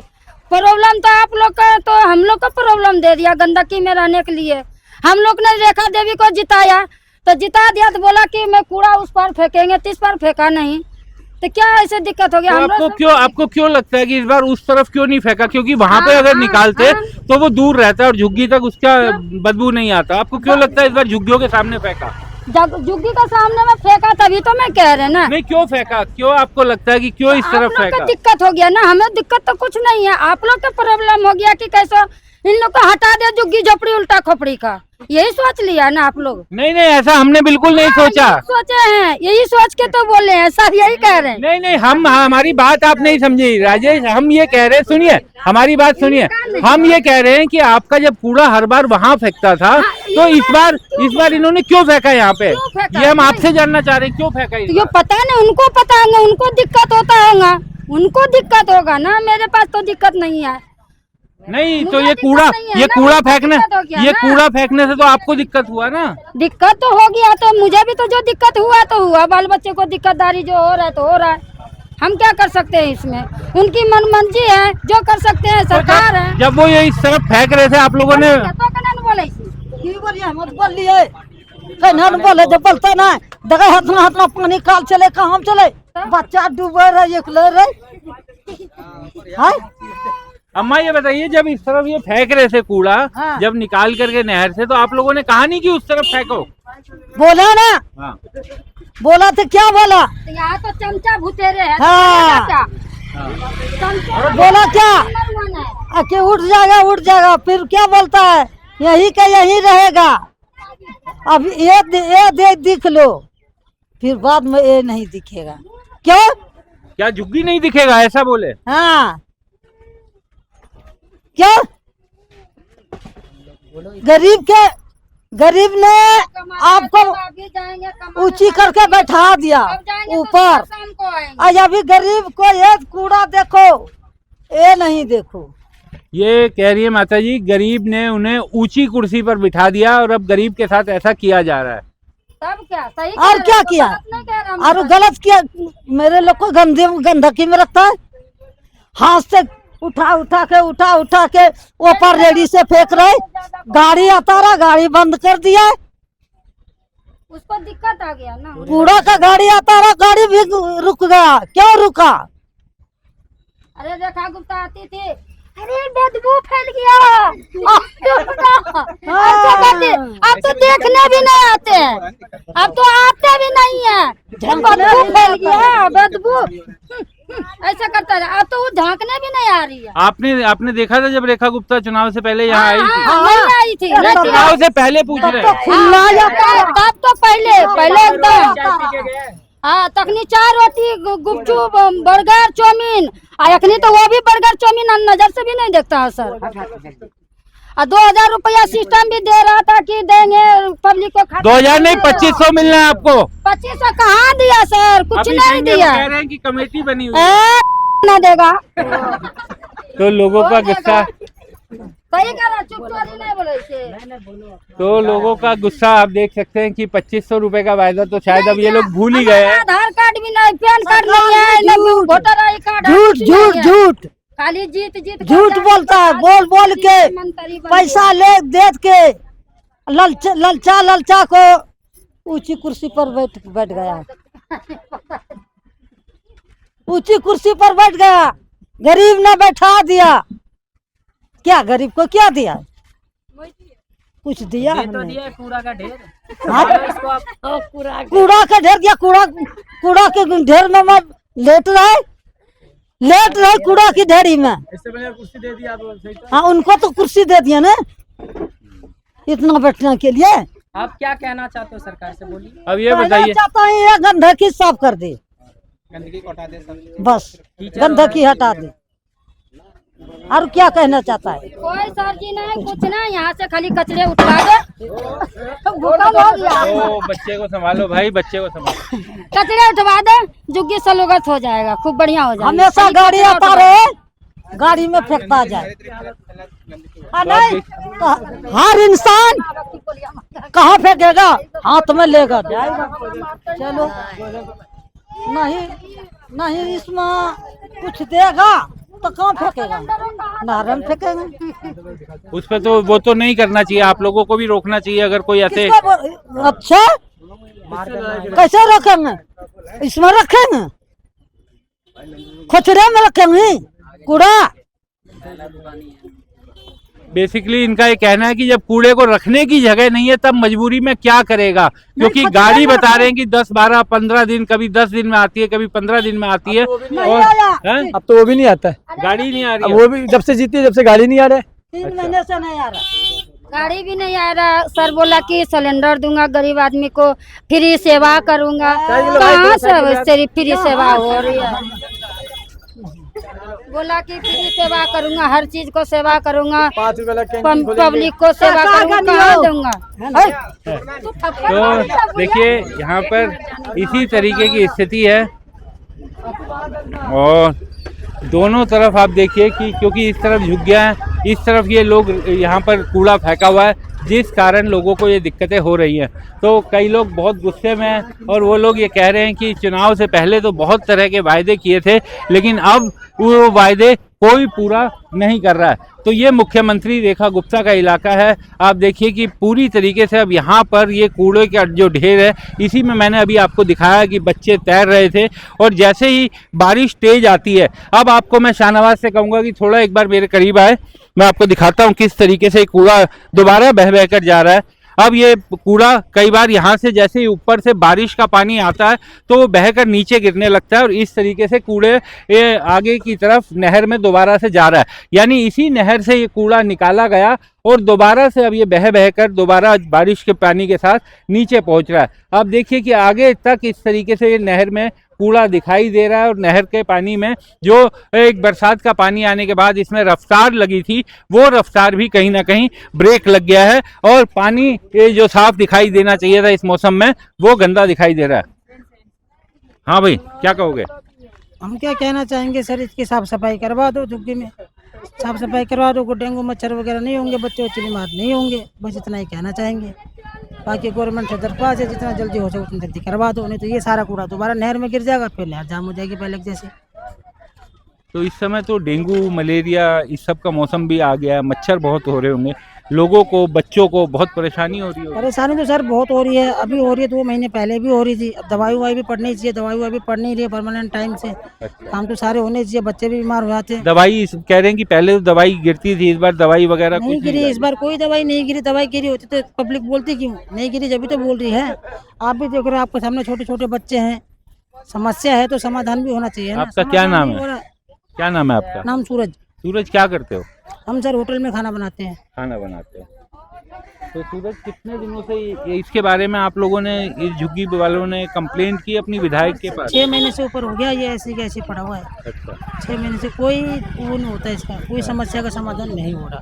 प्रॉब्लम तो आप लोग का, तो हम लोग को प्रॉब्लम दे दिया गंदगी में रहने के लिए। हम लोग ने रेखा देवी को जिताया, तो जिता दिया तो बोला कि मैं कूड़ा उस पर फेंकेंगे, तो इस पर फेंका नहीं, तो क्या ऐसे दिक्कत हो गया? तो आपको क्यों लगता है कि इस बार उस तरफ क्यों नहीं फेंका? क्योंकि वहाँ पे अगर निकालते तो वो दूर रहता है और झुग्गी तक उसका बदबू नहीं आता। आपको क्यों लगता है इस बार झुग्गियों के सामने फेंका? झुग्गी का सामने में फेंका, तभी तो मैं कह रहे ना। नहीं, क्यों फेंका? क्यों आपको लगता है कि क्यों इस तरफ फेंका? दिक्कत हो गया ना, हमें दिक्कत तो कुछ नहीं है, आप लोग का प्रॉब्लम हो गया कि कैसे इन लोग को हटा दे झुग्गी झोपड़ी उल्टा खोपड़ी का, यही सोच लिया ना आप लोग? नहीं, ऐसा हमने बिल्कुल नहीं सोचा। सोचे हैं, यही सोच के तो बोले हैं सर, यही कह रहे हैं। नहीं, हमारी बात आप नहीं समझी राजेश। हम ये कह रहे हैं, सुनिए हमारी बात सुनिए, हम ये कह रहे हैं कि आपका जब कूड़ा हर बार वहाँ फेंकता था, तो इस बार इन्होंने क्यों फेंका यहाँ पे? ये हम आपसे जानना चाह रहे हैं, क्यों फेंका? ये पता नहीं, उनको पता होगा, उनको दिक्कत होता होगा, उनको दिक्कत होगा ना, मेरे पास तो दिक्कत नहीं है। नहीं, तो ये कूड़ा फेंकने से तो आपको दिक्कत हुआ ना? दिक्कत तो हो गया, तो मुझे भी तो जो दिक्कत हुआ तो हुआ, बाल बच्चे को दिक्कतदारी जो हो रहा है तो हो रहा है, हम क्या कर सकते हैं इसमें? उनकी मनमर्जी है, जो कर सकते हैं सरकार है। जब वो ये इस तरफ फेंक रहे थे, आप लोगों ने बोले जब बोलते ना देखा हाथ में पानी काल चले, कहाँ चले, बच्चा डूबे रहे, एकले रहे। अम्मा ये बताइए, जब इस तरफ ये फेंक रहे थे कूड़ा, जब निकाल करके नहर से, तो आप लोगों ने कहा नहीं कि उस तरफ फेंको? बोला ना, बोला तो क्या बोला? यहाँ तो चमचा भुतेरे है। हाँ। बोला क्या कि उठ जाएगा, फिर क्या बोलता है, यही का यही रहेगा। अब ये दिख लो, फिर बाद में ये नहीं दिखेगा। क्यों? क्या झुग्गी नहीं दिखेगा, ऐसा बोले? हाँ, क्या गरीब ने आपको ऊंची करके बैठा दिया ऊपर। आज अभी गरीब को ये कूड़ा देखो, ये नहीं देखो। ये कह रही है माता जी, गरीब ने उन्हें ऊंची कुर्सी पर बिठा दिया और अब गरीब के साथ ऐसा किया जा रहा है। तब क्या सही और क्या किया? और गलत किया। मेरे लोग को गंदगी में रखता है, हाथ से उठा के ऊपर रेडी से फेंक रहे। गाड़ी आता रहा, गाड़ी बंद कर दिया, उसको दिक्कत आ गया ना। कूड़ा का गाड़ी आता रहा, गाड़ी भी रुक गया। क्यों रुका? अरे रेखा गुप्ता आती थी, अरे बदबू फैल गया। अब तो देखने भी नहीं आते हैं, अब तो आते भी नहीं है। बदबू फैल गया, बदबू ऐसा करता है। अब तो वो झांकने भी नहीं आ रही है। आपने देखा था जब रेखा गुप्ता चुनाव से पहले यहाँ आई थी? नहीं आई थी, चुनाव से पहले पूछ रहे हैं। तब तो पहले एकदम हाँ, तखनी 4 रोटी गुपचुप बर्गर चाउमीन, अखनी तो वो भी बर्गर चाउमीन नजर से भी नहीं देखता है सर। 2000 रुपया सिस्टम भी दे रहा था कि देंगे पब्लिक को। 2000 नहीं, 2500 मिलना है आपको। 2500 कहाँ दिया सर? कुछ नहीं दिया। कह रहे हैं कि कमेटी बनी हुई है। ना देगा। तो लोगों का गुस्सा, सही करा, चुप चोरी नहीं बोले। तो लोगों का गुस्सा आप देख सकते हैं कि 2500 रुपए का वायदा तो शायद अब ये लोग भूल ही गए हैं। आधार कार्ड भी नहीं, पैन कार्ड नहीं है, वोटर आई कार्ड। झूठ। खाली जीत जीत झूठ बोलता है, बोल बोल के मंत्री बन पैसा ले दे के ललचा को ऊंची कुर्सी पर बैठ गया, ऊंची कुर्सी पर बैठ गया, गरीब ने बैठा दिया। क्या गरीब को क्या दिया? कुछ दिया ये तो हमने? दिया है कूड़ा का ढेर। हाँ? इसको आप कूड़ा का ढेर दिया, कूड़ा के ढेर में मैं लेट रहे कूड़ा की ढेरी में। कुर्सी दे दिया तो सही था। हाँ, उनको तो कुर्सी दे दिया ना इतना बैठने के लिए। आप क्या कहना चाहते हो सरकार से, बोलिए। अब ये कहना बताइए, चाहता हूँ ये गंदगी साफ कर दे, गंदगी को हटा दे सब। बस गंदगी हटा दे। और क्या कहना चाहता है? कोई सर जी नहीं, कुछ नहीं, यहाँ से खाली कचरे उठवा दे। भूकंप हो गया, ओ बच्चे को संभालो भाई, बच्चे को संभालो। कचरे उठवा दे, जुग्गी सलोगत हो जाएगा, खूब बढ़िया हो जाएगा। हमेशा खाली गाड़ी कचरा आता उठवा दे। रहे, गाड़ी में फेंकता जाए। हाँ, नहीं, हर इंसान कहाँ फेंकेगा? हाथ में लेगा जाएगा। चलो, नहीं इसमें कुछ देगा तो कहाँ फेंकेगा? नारन फेंकेगा। उस पे तो वो तो नहीं करना चाहिए, आप लोगों को भी रोकना चाहिए अगर कोई ऐसे। अच्छा, कैसे रखेंगे? इसमें रखेंगे, कचरे में रखेंगे कूड़ा। बेसिकली इनका ये कहना है कि जब कूड़े को रखने की जगह नहीं है तब मजबूरी में क्या करेगा, क्योंकि गाड़ी बता रहे हैं कि 10, 12, 15 दिन, कभी 10 दिन में आती है, कभी 15 दिन में आती है। हैं? अब तो वो भी नहीं आता है, गाड़ी नहीं आ अब रही है। वो भी जब से जीती है जब से गाड़ी नहीं आ रहा है। 3 महीने से नहीं आ रहा। गाड़ी भी नहीं आ रहा। सर बोला कि सिलेंडर दूंगा, गरीब आदमी को फ्री सेवा करूंगा। कहाँ से फ्री सेवा हो रही है? बोला कि फ्री सेवा करूंगा, हर चीज को सेवा करूंगा, 5 रुपए लग के पब्लिक को सेवा करूंगा, कहाँ दूंगा? तो देखिए यहाँ पर इसी तरीके की स्थिति है और दोनों तरफ आप देखिए कि क्योंकि इस तरफ झुग्गियाँ हैं, इस तरफ ये लोग यहाँ पर कूड़ा फेंका हुआ है, जिस कारण लोगों को ये दिक्कतें हो रही हैं। तो कई लोग बहुत गुस्से में हैं और वो लोग ये कह रहे हैं कि चुनाव से पहले तो बहुत तरह के वायदे किए थे, लेकिन अब वो वायदे कोई पूरा नहीं कर रहा है। तो ये मुख्यमंत्री रेखा गुप्ता का इलाका है। आप देखिए कि पूरी तरीके से अब यहाँ पर ये कूड़े का जो ढेर है, इसी में मैंने अभी आपको दिखाया कि बच्चे तैर रहे थे और जैसे ही बारिश तेज आती है, अब आपको मैं शाहनवाज से कहूँगा कि थोड़ा एक बार मेरे करीब आए, मैं आपको दिखाता हूँ किस तरीके से कूड़ा दोबारा बह बह कर जा रहा है। अब ये कूड़ा कई बार यहाँ से जैसे ही ऊपर से बारिश का पानी आता है तो वो बहकर नीचे गिरने लगता है और इस तरीके से कूड़े ये आगे की तरफ नहर में दोबारा से जा रहा है। यानी इसी नहर से ये कूड़ा निकाला गया और दोबारा से अब ये बह बहकर दोबारा बारिश के पानी के साथ नीचे पहुँच रहा है। आप देखिए कि आगे तक इस तरीके से ये नहर में कूड़ा दिखाई दे रहा है और नहर के पानी में जो एक बरसात का पानी आने के बाद इसमें रफ्तार लगी थी, वो रफ्तार भी कहीं ना कहीं ब्रेक लग गया है और पानी ये जो साफ दिखाई देना चाहिए था इस मौसम में, वो गंदा दिखाई दे रहा है। हाँ भाई, क्या कहोगे? हम क्या कहना चाहेंगे सर, इसकी साफ सफाई करवा दो, झुग्गी में साफ सफाई करवा दो, को डेंगू मच्छर वगैरह नहीं होंगे, बच्चे बीमार नहीं होंगे, बस इतना ही कहना चाहेंगे। बाकी गवर्नमेंट से दरख्वास्त है जितना जल्दी हो सके उतना जल्दी करवा दो, नहीं तो ये सारा कूड़ा दोबारा नहर में गिर जाएगा, फिर नहर जाम हो जाएगी पहले जैसे। तो इस समय तो डेंगू, मलेरिया इस सब का मौसम भी आ गया है, मच्छर बहुत हो रहे होंगे, लोगों को, बच्चों को बहुत परेशानी हो रही है। परेशानी तो सर बहुत हो रही है, अभी हो रही है, 2 महीने पहले भी हो रही थी। अब दवाई ववाई भी पड़नी चाहिए, दवाई ववाई भी पड़ नहीं रही है परमानेंट टाइम से। काम तो सारे होने चाहिए, बच्चे भी बीमार हो जाते हैं। दवाई कह रहे हैं कि पहले तो दवाई गिरती थी, इस बार दवाई वगैरह नहीं गिरी, इस बार कोई दवाई नहीं गिरी। दवाई गिरी होती तो पब्लिक बोलती क्यों? नहीं गिरी जब भी तो बोल रही है। आप भी देख रहे हो, आपके सामने छोटे छोटे बच्चे हैं, समस्या है तो समाधान भी होना चाहिए ना। आपका क्या नाम है? क्या नाम है आपका? नाम सूरज। सूरज, क्या करते हो? हम सर होटल में खाना बनाते हैं। खाना बनाते हैं। तो सूरज, कितने दिनों से इसके बारे में आप लोगों ने, इस झुग्गी वालों ने कंप्लेंट की अपनी विधायक के पास? 6 महीने से ऊपर हो गया, ये ऐसे कैसे पड़ा हुआ है। अच्छा। 6 महीने से कोई वो नहीं होता, इसका कोई समस्या का समाधान नहीं हो रहा।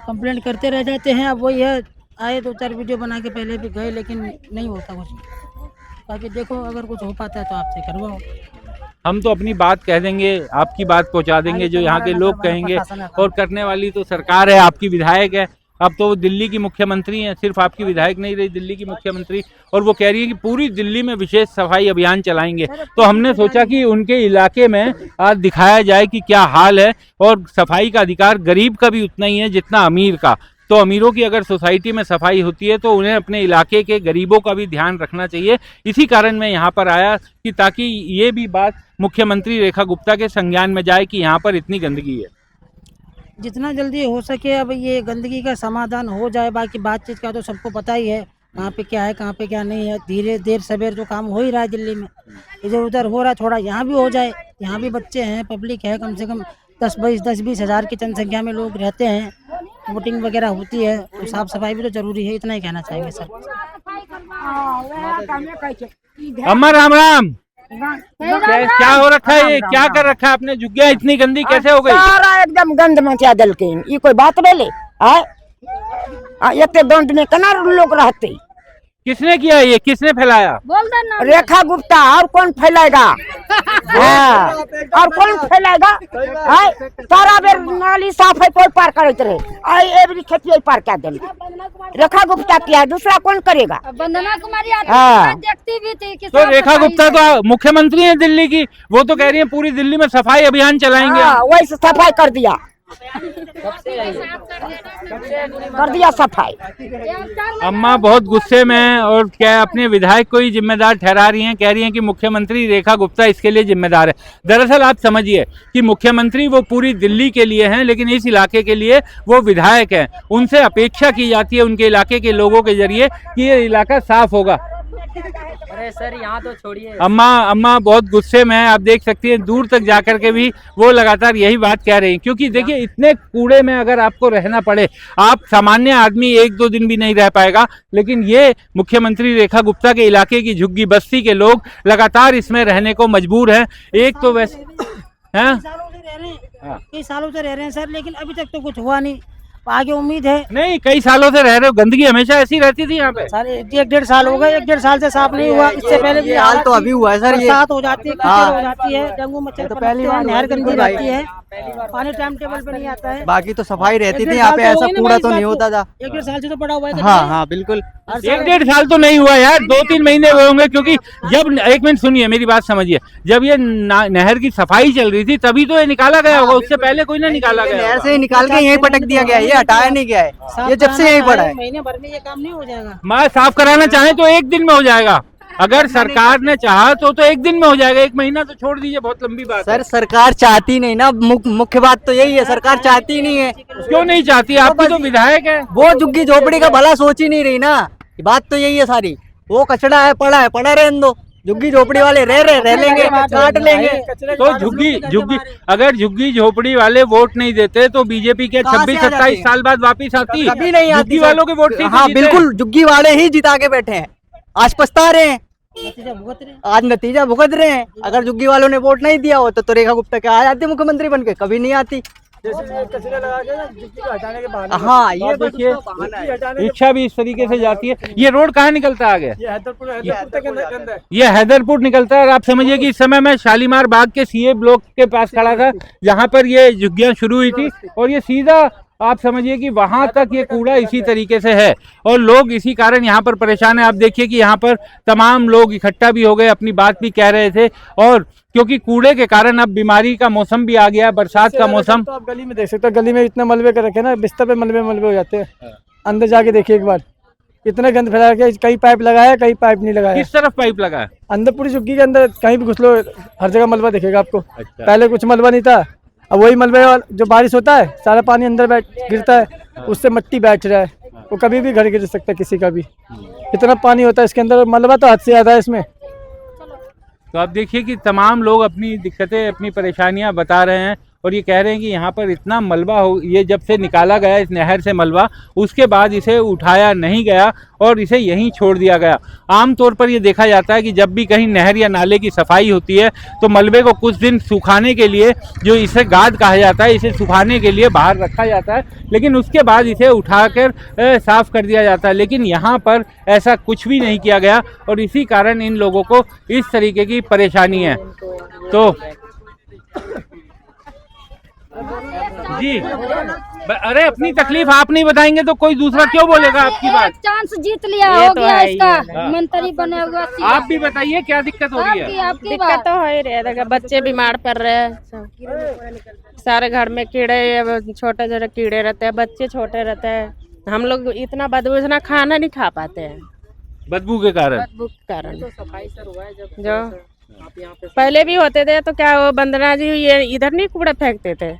कंप्लेंट करते रह जाते हैं। अब वही है, आए 2-4 वीडियो बना के पहले भी गए, लेकिन नहीं होता कुछ। बाकी देखो, अगर कुछ हो पाता है तो आपसे करवाओ। हम तो अपनी बात कह देंगे, आपकी बात पहुंचा देंगे, जो यहाँ के लोग कहेंगे, और करने वाली तो सरकार है, आपकी विधायक है। अब तो वो दिल्ली की मुख्यमंत्री हैं, सिर्फ आपकी विधायक नहीं रही, दिल्ली की मुख्यमंत्री, और वो कह रही है कि पूरी दिल्ली में विशेष सफाई अभियान चलाएंगे। तो हमने सोचा कि उनके इलाके में आज दिखाया जाए कि क्या हाल है, और सफाई का अधिकार गरीब का भी उतना ही है जितना अमीर का। तो अमीरों की अगर सोसाइटी में सफाई होती है तो उन्हें अपने इलाके के गरीबों का भी ध्यान रखना चाहिए। इसी कारण मैं यहाँ पर आया कि ताकि ये भी बात मुख्यमंत्री रेखा गुप्ता के संज्ञान में जाए कि यहाँ पर इतनी गंदगी है। जितना जल्दी हो सके अब ये गंदगी का समाधान हो जाए। बाकी बातचीत का तो सबको पता ही है, कहाँ पे क्या है कहाँ पे क्या नहीं है। धीरे देर सवेर तो काम हो ही रहा है दिल्ली में, इधर उधर हो रहा है, थोड़ा यहाँ भी हो जाए। यहाँ भी बच्चे हैं, पब्लिक है, कम से कम 10-20 हज़ार की जनसंख्या में लोग रहते हैं, वोटिंग वगैरह होती है, तो साफ सफाई भी तो जरूरी है। इतना ही कहना चाहेंगे सर। अम्मा राम राम। क्या हो रखा है, ये क्या कर रखा है आपने? झुग्गियाँ इतनी गंदी कैसे हो गई? सारा एकदम गंद में क्या दल के ये कोई बात बोले इतने दंड में कना लोग रहते। किसने किया ये, किसने फैलाया? बोल देना। रेखा गुप्ता, और कौन फैलाएगा? हाँ, और कौन फैलाएगा? सारा बेर नाली साफ है, कोई पार करते रहे, एवरी खेती पार क्या दल। रेखा गुप्ता किया, दूसरा कौन करेगा? वंदना कुमारी हाँ। देखती भी थी कि तो रेखा गुप्ता तो मुख्यमंत्री है दिल्ली की, वो तो कह रही है पूरी दिल्ली में सफाई अभियान चलाएंगे। वही सफाई कर दिया, कर दिया सफाई। अम्मा बहुत गुस्से में हैं और क्या अपने विधायक को ही जिम्मेदार ठहरा रही हैं, कह रही हैं कि मुख्यमंत्री रेखा गुप्ता इसके लिए जिम्मेदार है। दरअसल आप समझिए कि मुख्यमंत्री वो पूरी दिल्ली के लिए हैं, लेकिन इस इलाके के लिए वो विधायक हैं। उनसे अपेक्षा की जाती है उनके इलाके के लोगों के जरिए कि ये इलाका साफ होगा। अरे सर यहाँ तो छोड़िए। अम्मा बहुत गुस्से में है, आप देख सकती हैं, दूर तक जाकर के भी वो लगातार यही बात कह रही हैं। क्योंकि देखिए इतने कूड़े में अगर आपको रहना पड़े, आप सामान्य आदमी 1-2 दिन भी नहीं रह पाएगा, लेकिन ये मुख्यमंत्री रेखा गुप्ता के इलाके की झुग्गी बस्ती के लोग लगातार इसमें रहने को मजबूर हैं। एक तो वैसे हैं कई सालों से रह रहे हैं सर, लेकिन अभी तक तो कुछ हुआ नहीं। आगे उम्मीद है। नहीं, कई सालों से रह रहे हो, गंदगी हमेशा ऐसी रहती थी यहाँ पे? सर 1-1.5 साल हो गए, 1-1.5 साल से साफ नहीं हुआ। इससे पहले भी हाल तो अभी हुआ है सर। ये बरसात हो जाती है, कीचड़ हो जाती है, डेंगू मच्छर तो पहली बार, नहर गंदी रहती है, पानी टाइम टेबल पे नहीं आता है। बाकी तो सफाई रहती थी यहाँ पे, ऐसा कूड़ा तो नहीं होता था। 1-1.5 साल से तो पड़ा हुआ है। हाँ हाँ बिल्कुल। 1-1.5 साल तो नहीं हुआ यार, 2-3 महीने हुए होंगे। क्योंकि जब, एक मिनट सुनिए मेरी बात समझिए, जब ये नहर की सफाई चल रही थी तभी तो ये निकाला गया होगा, उससे पहले कोई ना निकाला गया। नहर से निकाल के यहीं पटक दिया गया, ये हटाया नहीं गया है, ये जब से यहीं पड़ा है। महीने भर में ये काम नहीं हो जाएगा। मैं साफ कराना चाहे तो 1 दिन में हो जाएगा, अगर सरकार ने चाहा तो 1 दिन में हो जाएगा। 1 महीना तो छोड़ दीजिए, बहुत लंबी बात है। सर सरकार चाहती नहीं ना, मुख्य बात तो यही है, सरकार चाहती नहीं है। क्यों नहीं चाहती? आपकी तो विधायक है। वो झुग्गी झोपड़ी का भला सोच ही नहीं रही ना, बात तो यही है सारी। वो कचड़ा है, पड़ा रहने दो, झुग्गी झोपड़ी वाले रह लेंगे, काट लेंगे। तो झुग्गी अगर झुग्गी झोपड़ी वाले वोट नहीं देते तो बीजेपी के 26-27 साल बाद वापिस आती? कभी नहीं आती। झुग्गी वालों के वोट से हाँ बिल्कुल, झुग्गी वाले ही जिता के बैठे हैं, आज पछता रहे हैं, आज नतीजा भुगत रहे हैं। अगर झुग्गी वालों ने वोट नहीं दिया होता तो रेखा गुप्ता क्या आ जाती मुख्यमंत्री बन के? कभी नहीं आती। हाँ ये देखिए इच्छा भी इस तरीके से जाती है। ये रोड कहाँ निकलता है आगे? ये हैदरपुर निकलता है। और आप समझिए कि इस समय मैं शालीमार बाग के सीए ब्लॉक के पास खड़ा था, जहाँ पर ये झुग्गियाँ शुरू हुई थी, और ये सीधा आप समझिए कि वहां तक ये कूड़ा इसी तरीके से है, और लोग इसी कारण यहाँ पर परेशान है। आप देखिए कि यहाँ पर तमाम लोग इकट्ठा भी हो गए, अपनी बात भी कह रहे थे, और क्योंकि कूड़े के कारण अब बीमारी का मौसम भी आ गया, बरसात का मौसम। तो आप गली में देख सकते हो, गली में इतने मलबे कर रखे ना, बिस्तर पे मलबे हो जाते हैं। अंदर जाके देखिए एक बार, इतने गंद फैला के, कहीं पाइप लगाया, कहीं पाइप नहीं लगाया। किस तरफ पाइप लगा है? अंदर पूरी झुग्गी के अंदर कहीं भी घुस लो, हर जगह मलबा दिखेगा आपको। अच्छा। पहले कुछ मलबा नहीं था, अब वही मलबे जो बारिश होता है सारा पानी अंदर गिरता है, उससे मिट्टी बैठ रहा है, वो कभी भी घर गिर सकता है किसी का भी। इतना पानी होता है इसके अंदर, मलबा तो हद से ज्यादा है इसमें। तो आप देखिए कि तमाम लोग अपनी दिक्कतें, अपनी परेशानियां बता रहे हैं, और ये कह रहे हैं कि यहाँ पर इतना मलबा हो, ये जब से निकाला गया इस नहर से मलबा, उसके बाद इसे उठाया नहीं गया और इसे यहीं छोड़ दिया गया। आमतौर पर ये देखा जाता है कि जब भी कहीं नहर या नाले की सफाई होती है तो मलबे को कुछ दिन सुखाने के लिए, जो इसे गाद कहा जाता है, इसे सुखाने के लिए बाहर रखा जाता है, लेकिन उसके बाद इसे उठाकर साफ कर दिया जाता है। लेकिन यहाँ पर ऐसा कुछ भी नहीं किया गया, और इसी कारण इन लोगों को इस तरीके की परेशानी है। तो जी अरे अपनी तकलीफ आप नहीं बताएंगे तो कोई दूसरा क्यों बोलेगा आपकी बात? चांस जीत लिया, हो गया इसका मंत्री बने हुआ। आप भी बताइए क्या दिक्कत हो रही है? आपकी दिक्कत तो हो ही रही, बच्चे बीमार पड़ रहे हैं, सारे घर में कीड़े, छोटे छोटे कीड़े रहते हैं, बच्चे छोटे रहते हैं, हम लोग इतना बदबू इतना खाना नहीं खा पाते हैं बदबू के कारण। बदबू के कारण जो पहले भी होते थे तो क्या वो वंदना जी ये इधर नहीं कूड़ा फेंकते थे,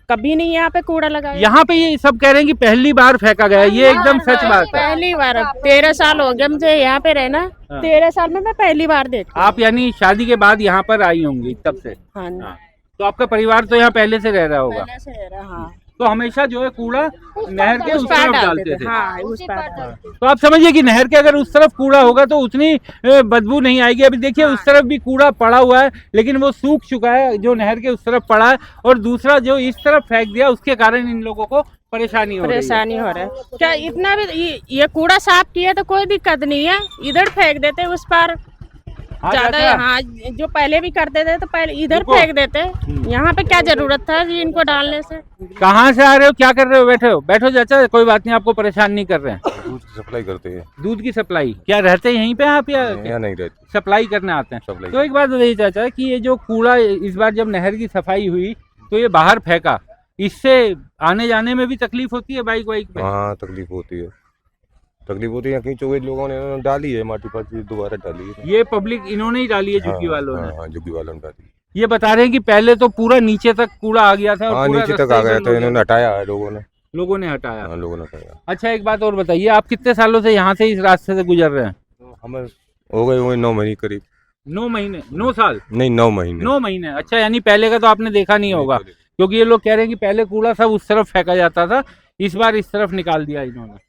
कभी नहीं यहाँ पे कूड़ा लगा। यहाँ पे ये सब कह रहे हैं कि पहली बार फेंका गया, ये एकदम सच बात है। पहली बार, 13 साल हो गए मुझे यहाँ पे रहना, 13 साल में मैं पहली बार देखी। आप यानी शादी के बाद यहाँ पर आई होंगी तब से? हाँ, तो आपका परिवार तो यहाँ पहले से रह रहा होगा? पहले से रह रहा, हाँ। तो हमेशा जो है कूड़ा नहर के उस तरफ डालते थे। हाँ, उस पार। तो आप समझिए कि नहर के अगर उस तरफ कूड़ा होगा तो उतनी बदबू नहीं आएगी। अभी देखिए उस तरफ भी कूड़ा पड़ा हुआ है लेकिन वो सूख चुका है जो नहर के उस तरफ पड़ा है, और दूसरा जो इस तरफ फेंक दिया उसके कारण इन लोगों को परेशानी हो रही है। क्या इतना भी ये कूड़ा साफ किया तो कोई दिक्कत नहीं है, इधर फेंक देते उस पार ज्यादा। हाँ, जो पहले भी करते थे तो पहले इधर फेंक देते, यहाँ पे क्या जरूरत था जी इनको डालने से। कहाँ से आ रहे हो, क्या कर रहे हो? बैठो चाचा, कोई बात नहीं, आपको परेशान नहीं कर रहे हैं। दूध की सप्लाई करते हैं। दूध की सप्लाई क्या रहते हैं यहीं पे आप या नहीं रहते, सप्लाई करने आते हैं? तो एक बात बताइए चाचा कि ये जो कूड़ा इस बार जब नहर की सफाई हुई तो ये बाहर फेंका, इससे आने जाने में भी तकलीफ होती है बाइक वाइक पे? हाँ तकलीफ होती है, कहीं चौबीस लोगों ने डाली है, माटी पाटी दोबारा डाली है। ये पब्लिक इन्होंने ही डाली है, झुग्गी वालों ने? हाँ, झुग्गी वालों ने डाली। ये बता रहे हैं कि पहले तो पूरा नीचे तक कूड़ा आ गया था। हाँ, नीचे तक आ गया था, इन्होंने हटाया है, लोगों ने हटाया। हाँ, लोगों ने हटाया। अच्छा एक बात और बताइए, आप कितने सालों से यहाँ से इस रास्ते से गुजर रहे हैं? हमें हो गए 9 महीने करीब। 9 महीने? 9 साल नहीं, 9 महीने। 9 महीने। अच्छा, यानी पहले का तो आपने देखा नहीं होगा, क्योंकि ये लोग कह रहे हैं कि पहले कूड़ा सब उस तरफ फेंका जाता था, इस बार इस तरफ निकाल दिया इन्होंने।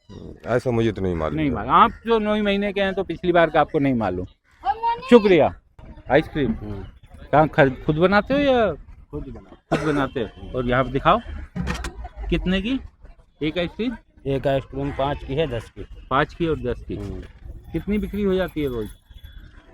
ऐसा मुझे तो नहीं मालूम। आप जो 9 महीने के हैं तो पिछली बार का आपको नहीं मालूम। शुक्रिया। आइसक्रीम कहाँ खुद बनाते हो या? खुद बनाते हो। और यहाँ पे दिखाओ कितने की एक आइसक्रीम? एक आइसक्रीम 5 की है, 10 की। 5 की और 10 की। कितनी बिक्री हो जाती है रोज?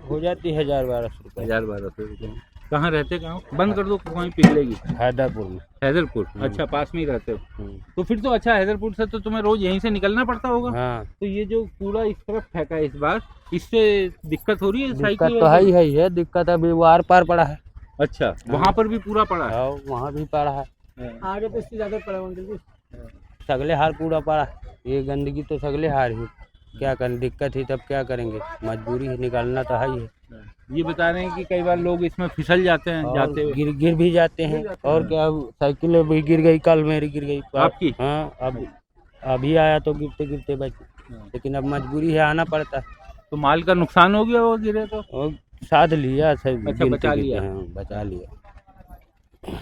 हो जाती है 1000-1200 रुपये। 1000-1200 रुपये। कहाँ रहते, कहाँ? बंद कर दो, वहीं पिघलेगी। हैदरपुर में। हैदरपुर? अच्छा, पास में ही रहते हो। तो फिर तो अच्छा, हैदरपुर से तो तुम्हें रोज यहीं से निकलना पड़ता होगा। हाँ। तो ये जो कूड़ा इस तरफ फेंका है इस बार, इससे दिक्कत हो रही है? दिक्कत तो है, दिक्कत अभी वार पार पड़ा है। अच्छा, वहाँ पर भी पूरा पड़ा है? वहाँ भी पड़ा है, आगे तो इससे ज्यादा पड़ा होंगे। सगले हार कूड़ा पड़ा है, ये गंदगी तो सगले हार ही। क्या करें, दिक्कत ही तब क्या करेंगे, मजबूरी है, निकालना तो है ही। ये बता रहे हैं कि कई बार लोग इसमें फिसल जाते हैं, जाते हुए गिर भी जाते हैं। और क्या, साइकिल भी गिर गई, कल मेरी गिर गई। आपकी? हाँ, अब अभी आया तो गिरते गिरते बची, लेकिन अब मजबूरी है, आना पड़ता है। तो माल का नुकसान हो गया वो गिरे तो? साध लिया। अच्छा, बचा लिया। बचा लिया।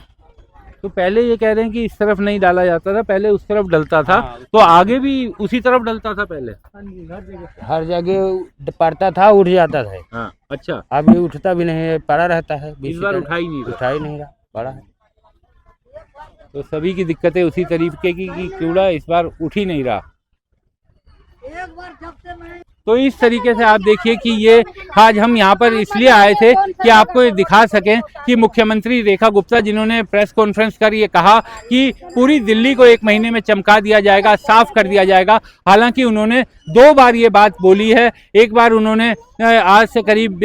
तो पहले ये कह रहे हैं कि इस तरफ नहीं डाला जाता था, पहले उस तरफ डलता था। तो आगे भी उसी तरफ डलता था पहले? हर जगह पड़ता था, उठ जाता था। हाँ, अच्छा। अभी उठता भी नहीं है, पड़ा रहता है। इस बार उठा ही नहीं रहा, पड़ा है। तो सभी की दिक्कतें उसी तरीके की कि कूड़ा इस बार उठ ही नहीं रहा। तो इस तरीके से आप देखिए कि ये आज हम यहाँ पर इसलिए आए थे कि आपको ये दिखा सकें कि मुख्यमंत्री रेखा गुप्ता, जिन्होंने प्रेस कॉन्फ्रेंस कर ये कहा कि पूरी दिल्ली को 1 महीने में चमका दिया जाएगा, साफ कर दिया जाएगा। हालांकि उन्होंने 2 बार ये बात बोली है। एक बार उन्होंने आज से करीब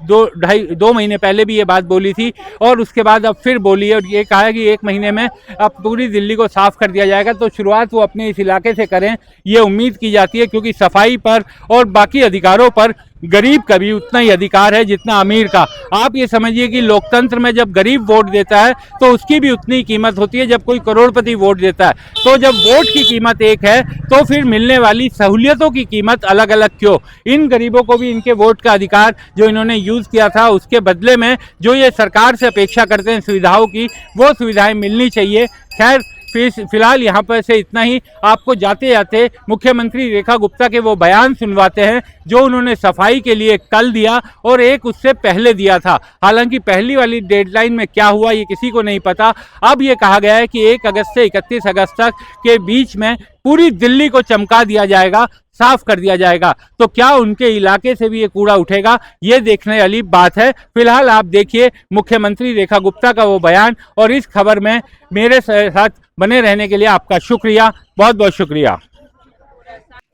2 महीने पहले भी ये बात बोली थी, और उसके बाद अब फिर बोली है और ये कहा है कि 1 महीने में अब पूरी दिल्ली को साफ कर दिया जाएगा। तो शुरुआत वो अपने इस इलाके से करें, ये उम्मीद की जाती है, क्योंकि सफाई पर और बाकी अधिकारों पर गरीब का भी उतना ही अधिकार है जितना अमीर का। आप ये समझिए कि लोकतंत्र में जब गरीब वोट देता है तो उसकी भी उतनी कीमत होती है जब कोई करोड़पति वोट देता है। तो जब वोट की कीमत एक है तो फिर मिलने वाली सहूलियतों की कीमत अलग अलग क्यों? इन गरीबों को भी इनके वोट का अधिकार जो इन्होंने यूज़ किया था, उसके बदले में जो ये सरकार से अपेक्षा करते हैं सुविधाओं की, वो सुविधाएं मिलनी चाहिए। खैर, फिलहाल यहाँ पर से इतना ही। आपको जाते जाते मुख्यमंत्री रेखा गुप्ता के वो बयान सुनवाते हैं जो उन्होंने सफाई के लिए कल दिया और एक उससे पहले दिया था। हालांकि पहली वाली डेडलाइन में क्या हुआ ये किसी को नहीं पता। अब ये कहा गया है कि 1 अगस्त से 31 अगस्त तक के बीच में पूरी दिल्ली को चमका दिया जाएगा, साफ कर दिया जाएगा। तो क्या उनके इलाके से भी ये कूड़ा उठेगा, ये देखने वाली बात है। फिलहाल आप देखिए मुख्यमंत्री रेखा गुप्ता का वो बयान, और इस खबर में मेरे साथ बने रहने के लिए आपका शुक्रिया, बहुत बहुत शुक्रिया।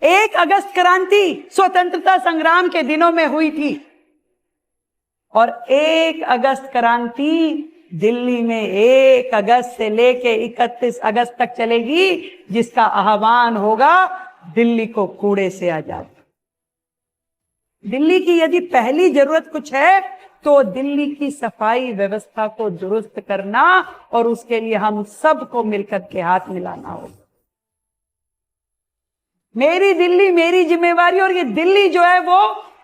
1 अगस्त क्रांति स्वतंत्रता संग्राम के दिनों में हुई थी, और 1 अगस्त क्रांति दिल्ली में 1 अगस्त से लेके 31 अगस्त तक चलेगी, जिसका आह्वान होगा दिल्ली को कूड़े से आजाद। दिल्ली की यदि पहली जरूरत कुछ है तो दिल्ली की सफाई व्यवस्था को दुरुस्त करना, और उसके लिए हम सबको मिलकर के हाथ मिलाना होगा। मेरी दिल्ली मेरी जिम्मेवारी, और ये दिल्ली जो है वो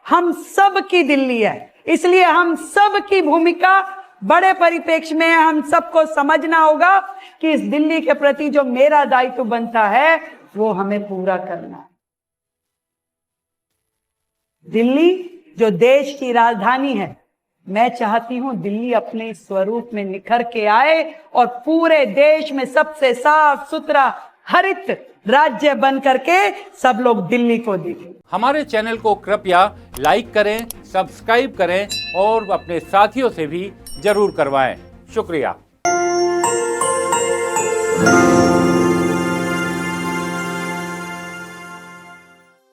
हम सब की दिल्ली है, इसलिए हम सब की भूमिका बड़े परिप्रेक्ष्य में हम सबको समझना होगा कि इस दिल्ली के प्रति जो मेरा दायित्व बनता है वो हमें पूरा करना है। दिल्ली जो देश की राजधानी है, मैं चाहती हूं दिल्ली अपने स्वरूप में निखर के आए और पूरे देश में सबसे साफ सुथरा हरित राज्य बन करके सब लोग दिल्ली को देखें। हमारे चैनल को कृपया लाइक करें, सब्सक्राइब करें और अपने साथियों से भी जरूर करवाएं। शुक्रिया।